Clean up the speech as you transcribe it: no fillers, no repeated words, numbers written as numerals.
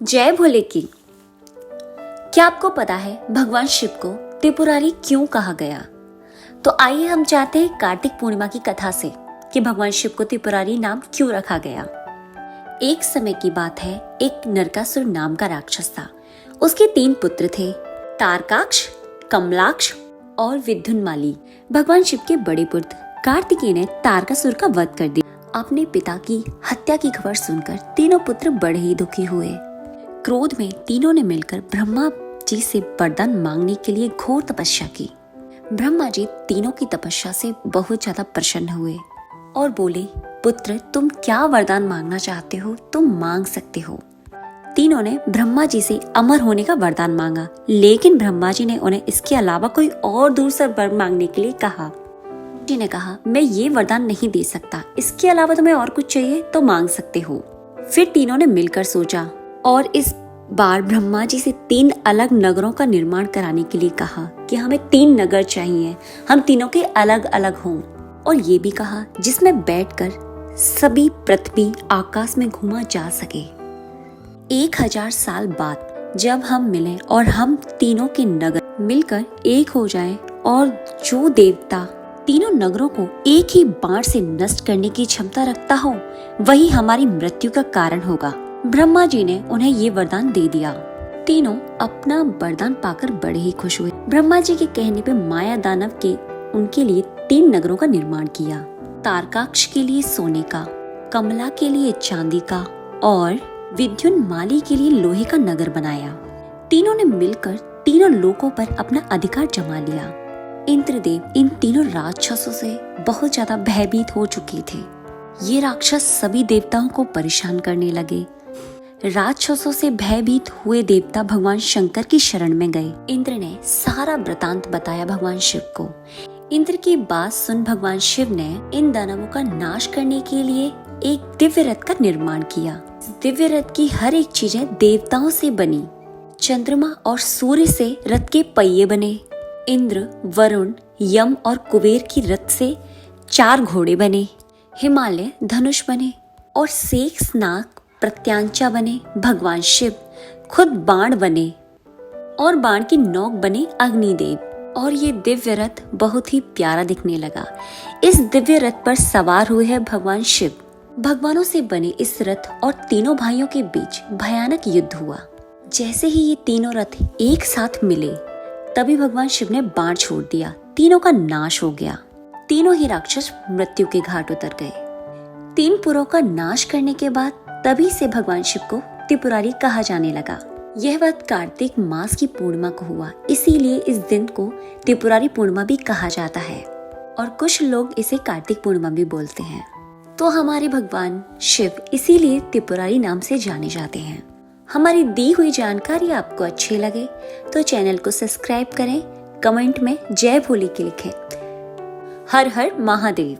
जय भोले की। क्या आपको पता है भगवान शिव को त्रिपुरारी क्यों कहा गया? तो आइए हम चाहते हैं कार्तिक पूर्णिमा की कथा से कि भगवान शिव को त्रिपुरारी नाम क्यों रखा गया। एक समय की बात है, एक नरकासुर नाम का राक्षस था। उसके 3 पुत्र थे, तारकाक्ष, कमलाक्ष और विद्युन्माली। भगवान शिव के बड़े पुत्र कार्तिकेय ने तारकासुर का वध कर दिया। अपने पिता की हत्या की खबर सुनकर तीनों पुत्र बड़े ही दुखी हुए। क्रोध में तीनों ने मिलकर ब्रह्मा जी से वरदान मांगने के लिए घोर तपस्या की। ब्रह्मा जी तीनों की तपस्या से बहुत ज्यादा प्रसन्न हुए और बोले, पुत्र तुम क्या वरदान मांगना चाहते हो तुम मांग सकते हो। तीनों ने ब्रह्मा जी से अमर होने का वरदान मांगा, लेकिन ब्रह्मा जी ने उन्हें इसके अलावा कोई और दूसरा वर मांगने के लिए कहा। जी ने कहा, मैं ये वरदान नहीं दे सकता, इसके अलावा तुम्हें और कुछ चाहिए तो मांग सकते हो। फिर तीनों ने मिलकर सोचा और इस बार ब्रह्मा जी से 3 अलग नगरों का निर्माण कराने के लिए कहा कि हमें 3 नगर चाहिए, हम तीनों के अलग अलग हों। और ये भी कहा जिसमें बैठकर सभी पृथ्वी आकाश में घूमा जा सके। 1000 साल बाद जब हम मिलें और हम तीनों के नगर मिलकर एक हो जाएं और जो देवता तीनों नगरों को एक ही बाण से नष्ट करने की क्षमता रखता हो वही हमारी मृत्यु का कारण होगा। ब्रह्मा जी ने उन्हें ये वरदान दे दिया। तीनों अपना वरदान पाकर बड़े ही खुश हुए। ब्रह्मा जी के कहने पे माया दानव के उनके लिए 3 नगरों का निर्माण किया। तारकाक्ष के लिए सोने का, कमला के लिए चांदी का और विद्युन्माली के लिए लोहे का नगर बनाया। तीनों ने मिलकर तीनों लोकों पर अपना अधिकार जमा लिया। इंद्रदेव इन तीनों राक्षसों से बहुत ज्यादा भयभीत हो चुके थे। ये राक्षस सभी देवताओं को परेशान करने लगे। राक्षसों से भयभीत हुए देवता भगवान शंकर की शरण में गए। इंद्र ने सारा वृतांत बताया भगवान शिव को। इंद्र की बात सुन भगवान शिव ने इन दानवों का नाश करने के लिए एक दिव्य रथ का निर्माण किया। दिव्य रथ की हर एक चीजें देवताओं से बनी। चंद्रमा और सूर्य से रथ के पहिए बने। इंद्र, वरुण, यम और कुबेर की रथ से 4 घोड़े बने। हिमालय धनुष बने और शेष नाग प्रत्यांचा बने। भगवान शिव खुद बाण बने और बाण की नोक बने अग्निदेव। और ये दिव्य रथ बहुत ही प्यारा दिखने लगा। इस दिव्य रथ पर सवार हुए हैं भगवान शिव। भगवानों से बने इस रथ और तीनों भाइयों के बीच भयानक युद्ध हुआ। जैसे ही ये तीनों रथ एक साथ मिले तभी भगवान शिव ने बाण छोड़ दिया। तीनों का नाश हो गया। तीनों ही राक्षस मृत्यु के घाट उतर गए। 3 पुरों का नाश करने के बाद तभी से भगवान शिव को त्रिपुरारी कहा जाने लगा। यह बात कार्तिक मास की पूर्णिमा को हुआ, इसीलिए इस दिन को त्रिपुरारी पूर्णिमा भी कहा जाता है और कुछ लोग इसे कार्तिक पूर्णिमा भी बोलते हैं। तो हमारे भगवान शिव इसीलिए त्रिपुरारी नाम से जाने जाते हैं। हमारी दी हुई जानकारी आपको अच्छी लगे तो चैनल को सब्सक्राइब करें, कमेंट में जय भोले की लिखें। हर हर महादेव।